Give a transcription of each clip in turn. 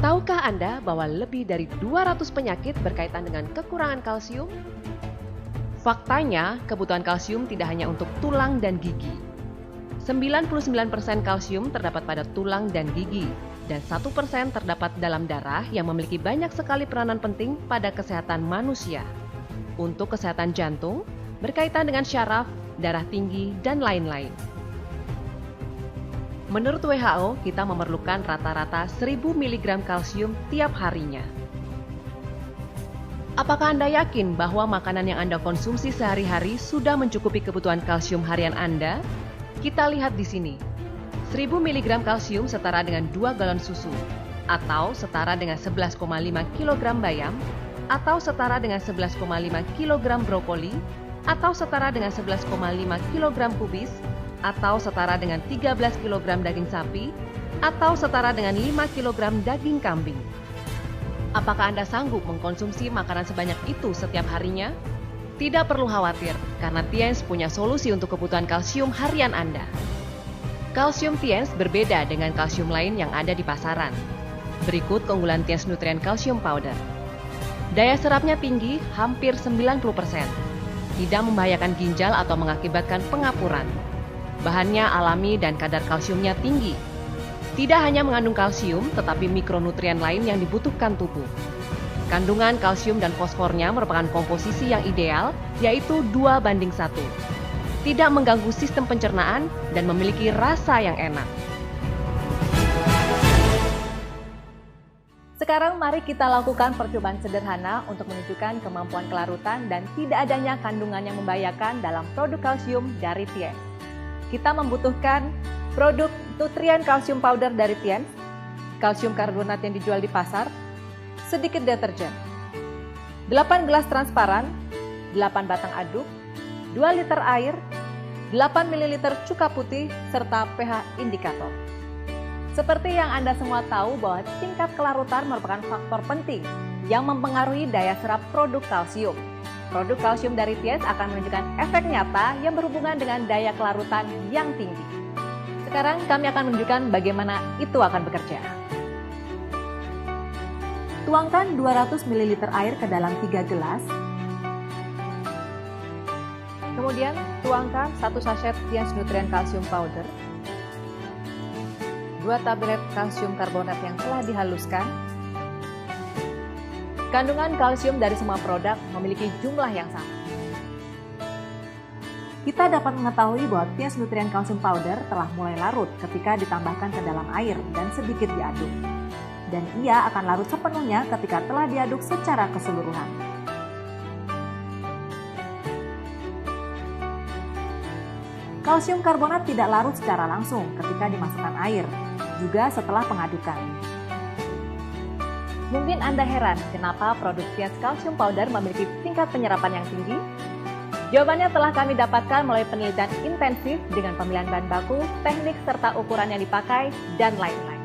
Tahukah Anda bahwa lebih dari 200 penyakit berkaitan dengan kekurangan kalsium? Faktanya, kebutuhan kalsium tidak hanya untuk tulang dan gigi. 99% kalsium terdapat pada tulang dan gigi, dan 1% terdapat dalam darah yang memiliki banyak sekali peranan penting pada kesehatan manusia. Untuk kesehatan jantung, berkaitan dengan syaraf, darah tinggi, dan lain-lain. Menurut WHO, kita memerlukan rata-rata 1000 mg kalsium tiap harinya. Apakah Anda yakin bahwa makanan yang Anda konsumsi sehari-hari sudah mencukupi kebutuhan kalsium harian Anda? Kita lihat di sini. 1000 mg kalsium setara dengan 2 galon susu, atau setara dengan 11,5 kg bayam, atau setara dengan 11,5 kg brokoli, atau setara dengan 11,5 kg kubis, atau setara dengan 13 kg daging sapi, atau setara dengan 5 kg daging kambing. Apakah Anda sanggup mengkonsumsi makanan sebanyak itu setiap harinya? Tidak perlu khawatir, karena Tiens punya solusi untuk kebutuhan kalsium harian Anda. Kalsium Tiens berbeda dengan kalsium lain yang ada di pasaran. Berikut keunggulan Tiens Nutrien Calcium Powder. Daya serapnya tinggi, hampir 90%. Tidak membahayakan ginjal atau mengakibatkan pengapuran. Bahannya alami dan kadar kalsiumnya tinggi. Tidak hanya mengandung kalsium, tetapi mikronutrien lain yang dibutuhkan tubuh. Kandungan kalsium dan fosfornya merupakan komposisi yang ideal, yaitu 2:1. Tidak mengganggu sistem pencernaan dan memiliki rasa yang enak. Sekarang mari kita lakukan percobaan sederhana untuk menunjukkan kemampuan kelarutan dan tidak adanya kandungan yang membahayakan dalam produk kalsium dari Tiens. Kita membutuhkan produk Nutrien Calcium Powder dari Tiens, kalsium karbonat yang dijual di pasar, sedikit deterjen, 8 gelas transparan, 8 batang aduk, 2 liter air, 8 ml cuka putih, serta pH indikator. Seperti yang Anda semua tahu bahwa tingkat kelarutan merupakan faktor penting yang mempengaruhi daya serap produk kalsium. Produk kalsium dari Tiens akan menunjukkan efek nyata yang berhubungan dengan daya kelarutan yang tinggi. Sekarang kami akan menunjukkan bagaimana itu akan bekerja. Tuangkan 200 ml air ke dalam 3 gelas. Kemudian tuangkan 1 sachet Tiens Nutrien Calcium Powder, 2 tablet kalsium karbonat yang telah dihaluskan. Kandungan kalsium dari semua produk memiliki jumlah yang sama. Kita dapat mengetahui bahwa Tiens Nutrien Calcium Powder telah mulai larut ketika ditambahkan ke dalam air dan sedikit diaduk. Dan ia akan larut sepenuhnya ketika telah diaduk secara keseluruhan. Kalsium karbonat tidak larut secara langsung ketika dimasukkan air, juga setelah pengadukan. Mungkin Anda heran kenapa produk Tiens Calcium Powder memiliki tingkat penyerapan yang tinggi? Jawabannya telah kami dapatkan melalui penelitian intensif dengan pemilihan bahan baku, teknik serta ukuran yang dipakai, dan lain-lain.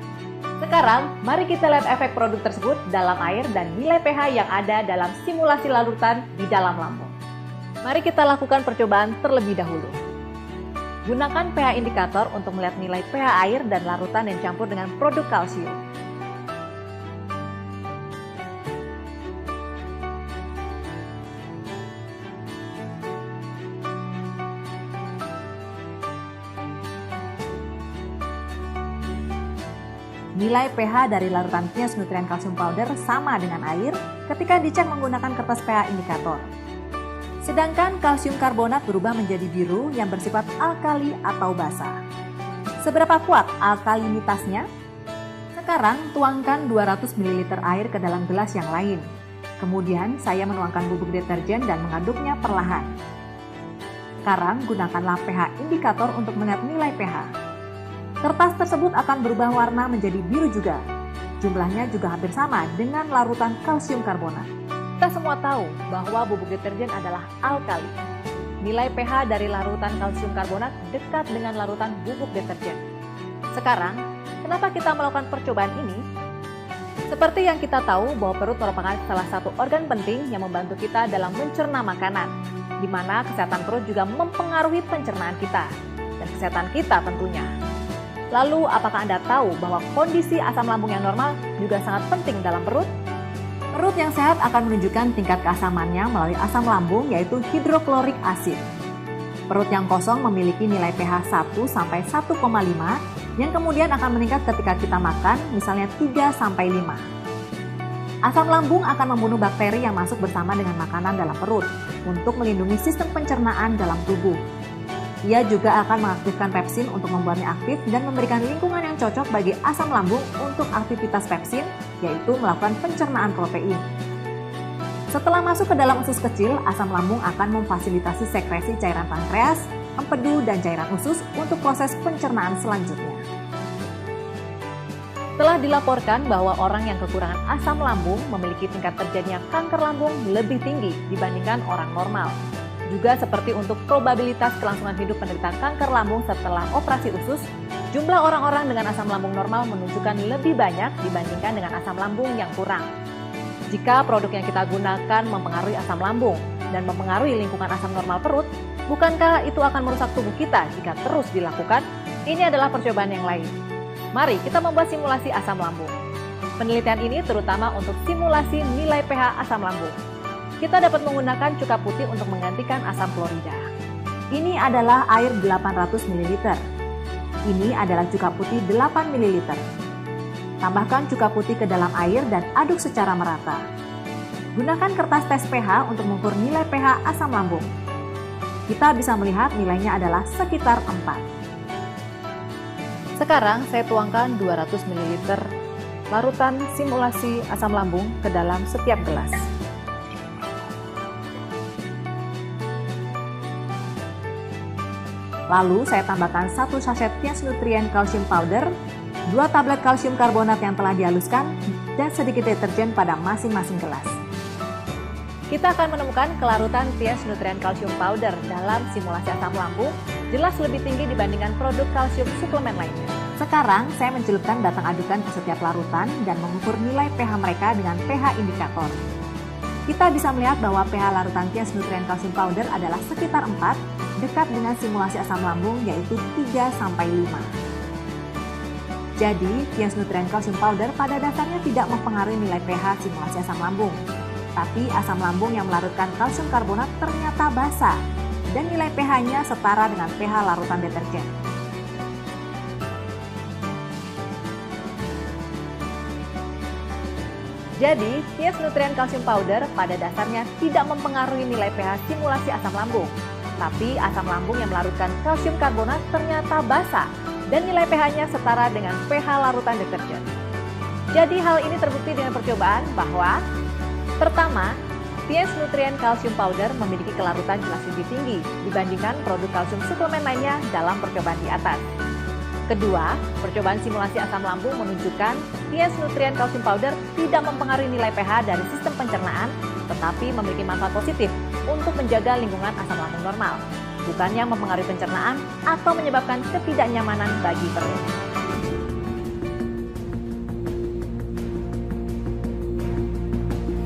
Sekarang, mari kita lihat efek produk tersebut dalam air dan nilai pH yang ada dalam simulasi larutan di dalam lambung. Mari kita lakukan percobaan terlebih dahulu. Gunakan pH indikator untuk melihat nilai pH air dan larutan yang campur dengan produk kalsium. Nilai pH dari larutan Tiens Nutrien Calcium Powder sama dengan air ketika dicek menggunakan kertas pH indikator. Sedangkan kalsium karbonat berubah menjadi biru yang bersifat alkali atau basa. Seberapa kuat alkalinitasnya? Sekarang tuangkan 200 ml air ke dalam gelas yang lain. Kemudian saya menuangkan bubuk deterjen dan mengaduknya perlahan. Sekarang gunakanlah pH indikator untuk melihat nilai pH. Kertas tersebut akan berubah warna menjadi biru juga. Jumlahnya juga hampir sama dengan larutan kalsium karbonat. Kita semua tahu bahwa bubuk deterjen adalah alkali. Nilai pH dari larutan kalsium karbonat dekat dengan larutan bubuk deterjen. Sekarang, kenapa kita melakukan percobaan ini? Seperti yang kita tahu bahwa perut merupakan salah satu organ penting yang membantu kita dalam mencerna makanan, di mana kesehatan perut juga mempengaruhi pencernaan kita, dan kesehatan kita tentunya. Lalu, apakah Anda tahu bahwa kondisi asam lambung yang normal juga sangat penting dalam perut? Perut yang sehat akan menunjukkan tingkat keasamannya melalui asam lambung yaitu hidroklorik asid. Perut yang kosong memiliki nilai pH 1 sampai 1,5 yang kemudian akan meningkat ketika kita makan, misalnya 3 sampai 5. Asam lambung akan membunuh bakteri yang masuk bersama dengan makanan dalam perut untuk melindungi sistem pencernaan dalam tubuh. Ia juga akan mengaktifkan pepsin untuk membuatnya aktif dan memberikan lingkungan yang cocok bagi asam lambung untuk aktivitas pepsin, yaitu melakukan pencernaan protein. Setelah masuk ke dalam usus kecil, asam lambung akan memfasilitasi sekresi cairan pankreas, empedu, dan cairan usus untuk proses pencernaan selanjutnya. Telah dilaporkan bahwa orang yang kekurangan asam lambung memiliki tingkat terjadinya kanker lambung lebih tinggi dibandingkan orang normal. Juga seperti untuk probabilitas kelangsungan hidup penderita kanker lambung setelah operasi usus, jumlah orang-orang dengan asam lambung normal menunjukkan lebih banyak dibandingkan dengan asam lambung yang kurang. Jika produk yang kita gunakan mempengaruhi asam lambung dan mempengaruhi lingkungan asam normal perut, bukankah itu akan merusak tubuh kita jika terus dilakukan? Ini adalah percobaan yang lain. Mari kita membuat simulasi asam lambung. Penelitian ini terutama untuk simulasi nilai pH asam lambung. Kita dapat menggunakan cuka putih untuk menggantikan asam klorida. Ini adalah air 800 ml. Ini adalah cuka putih 8 ml. Tambahkan cuka putih ke dalam air dan aduk secara merata. Gunakan kertas tes pH untuk mengukur nilai pH asam lambung. Kita bisa melihat nilainya adalah sekitar 4. Sekarang saya tuangkan 200 ml larutan simulasi asam lambung ke dalam setiap gelas. Lalu saya tambahkan 1 sachet Tiens Nutrien Calcium Powder, 2 tablet kalsium karbonat yang telah dihaluskan, dan sedikit deterjen pada masing-masing gelas. Kita akan menemukan kelarutan Tiens Nutrien Calcium Powder dalam simulasi asam lambung jelas lebih tinggi dibandingkan produk kalsium suplemen lainnya. Sekarang saya mencelupkan batang adukan ke setiap larutan dan mengukur nilai pH mereka dengan pH indikator. Kita bisa melihat bahwa pH larutan Tiens Nutrien Calcium Powder adalah sekitar 4, dekat dengan simulasi asam lambung yaitu 3 sampai 5. Jadi, Tiens Nutrien Calcium Powder pada dasarnya tidak mempengaruhi nilai pH simulasi asam lambung. Tapi asam lambung yang melarutkan kalsium karbonat ternyata basa dan nilai pH-nya setara dengan pH larutan deterjen. Jadi, Tiens Nutrien Calcium Powder pada dasarnya tidak mempengaruhi nilai pH simulasi asam lambung. Tapi asam lambung yang melarutkan kalsium karbonat ternyata basa dan nilai pH-nya setara dengan pH larutan deterjen. Jadi hal ini terbukti dengan percobaan bahwa pertama, Tiens Nutrien Calcium Powder memiliki kelarutan jelas lebih tinggi dibandingkan produk kalsium suplemen lainnya dalam percobaan di atas. Kedua, percobaan simulasi asam lambung menunjukkan Tiens Nutrien Calcium Powder tidak mempengaruhi nilai pH dari sistem pencernaan, tetapi memiliki manfaat positif untuk menjaga lingkungan asam lambung normal, bukannya mempengaruhi pencernaan atau menyebabkan ketidaknyamanan bagi perut.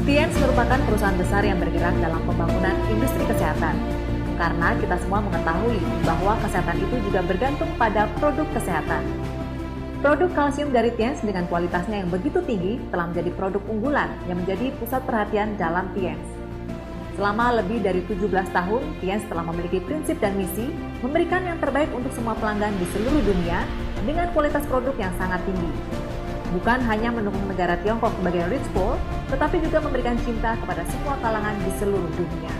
Tiens merupakan perusahaan besar yang bergerak dalam pembangunan industri kesehatan. Karena kita semua mengetahui bahwa kesehatan itu juga bergantung pada produk kesehatan. Produk kalsium dari Tiens dengan kualitasnya yang begitu tinggi telah menjadi produk unggulan yang menjadi pusat perhatian dalam Tiens. Selama lebih dari 17 tahun, Tiens telah memiliki prinsip dan misi memberikan yang terbaik untuk semua pelanggan di seluruh dunia dengan kualitas produk yang sangat tinggi. Bukan hanya mendukung negara Tiongkok sebagai rich poor, tetapi juga memberikan cinta kepada semua kalangan di seluruh dunia.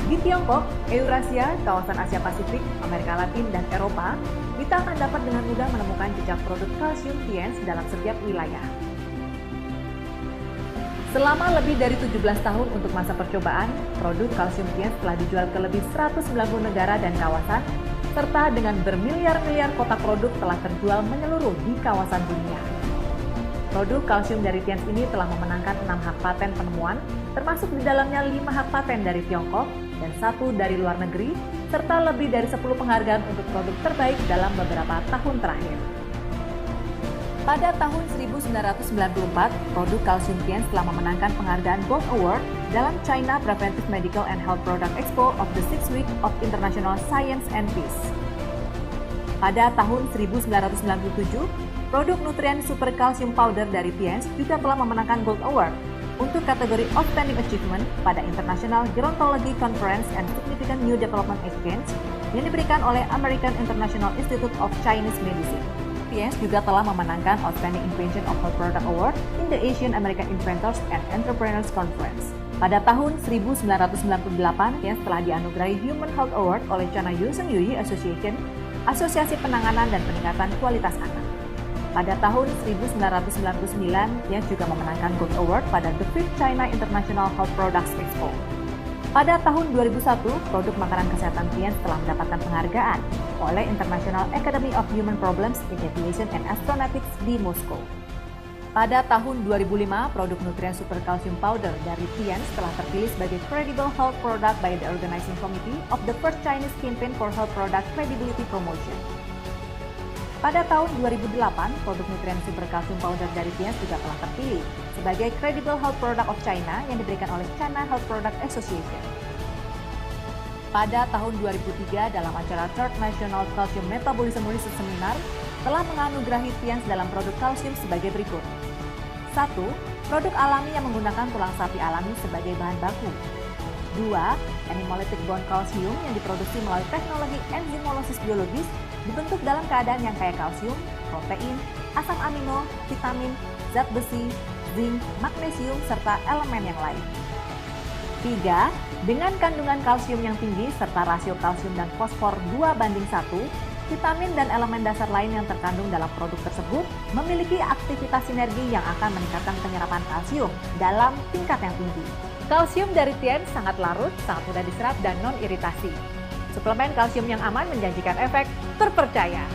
Di Tiongkok, Eurasia, kawasan Asia Pasifik, Amerika Latin, dan Eropa, kita akan dapat dengan mudah menemukan jejak produk kalsium Tiens dalam setiap wilayah. Selama lebih dari 17 tahun untuk masa percobaan, produk kalsium Tiens telah dijual ke lebih 190 negara dan kawasan, serta dengan bermiliar-miliar kotak produk telah terjual menyeluruh di kawasan dunia. Produk kalsium dari Tiens ini telah memenangkan 6 hak paten penemuan, termasuk di dalamnya 5 hak paten dari Tiongkok dan 1 dari luar negeri, serta lebih dari 10 penghargaan untuk produk terbaik dalam beberapa tahun terakhir. Pada tahun 1994, produk kalsium Tiens telah memenangkan penghargaan Gold Award dalam China Preventive Medical and Health Product Expo of the 6th Week of International Science and Peace. Pada tahun 1997, Produk nutrien super kalsium powder dari Tiens juga telah memenangkan Gold Award untuk kategori Outstanding Achievement pada International Gerontology Conference and Significant New Development Exchange yang diberikan oleh American International Institute of Chinese Medicine. Tiens juga telah memenangkan Outstanding Invention of Health Product Award in the Asian American Inventors and Entrepreneurs Conference. Pada tahun 1998, Tiens telah dianugerahi Human Health Award oleh China Yusen Yuyi Association, Asosiasi Penanganan dan Peningkatan Kualitas Anak. Pada tahun 1999, Tiens juga memenangkan Gold Award pada The 5th China International Health Products Expo. Pada tahun 2001, produk makanan kesehatan Tiens telah mendapatkan penghargaan oleh International Academy of Human Problems in Aviation and Astronautics di Moskow. Pada tahun 2005, produk nutrien super calcium powder dari Tiens telah terpilih sebagai Credible Health Product by the Organizing Committee of the First Chinese Campaign for Health Product Credibility Promotion. Pada tahun 2008, produk nutrien super calcium powder dari Tiens juga telah terpilih sebagai Credible Health Product of China yang diberikan oleh China Health Product Association. Pada tahun 2003, dalam acara Third National Calcium Metabolism Research Seminar, telah menganugerahi Tiens dalam produk kalsium sebagai berikut. 1. Produk alami yang menggunakan tulang sapi alami sebagai bahan baku. 2. Animalytic bone calcium yang diproduksi melalui teknologi enzimolosis biologis dibentuk dalam keadaan yang kaya kalsium, protein, asam amino, vitamin, zat besi, zinc, magnesium, serta elemen yang lain. 3. Dengan kandungan kalsium yang tinggi serta rasio kalsium dan fosfor 2:1, vitamin dan elemen dasar lain yang terkandung dalam produk tersebut memiliki aktivitas sinergi yang akan meningkatkan penyerapan kalsium dalam tingkat yang tinggi. Kalsium dari Tiens sangat larut, sangat mudah diserap, dan non-iritasi. Suplemen kalsium yang aman menjanjikan efek terpercaya.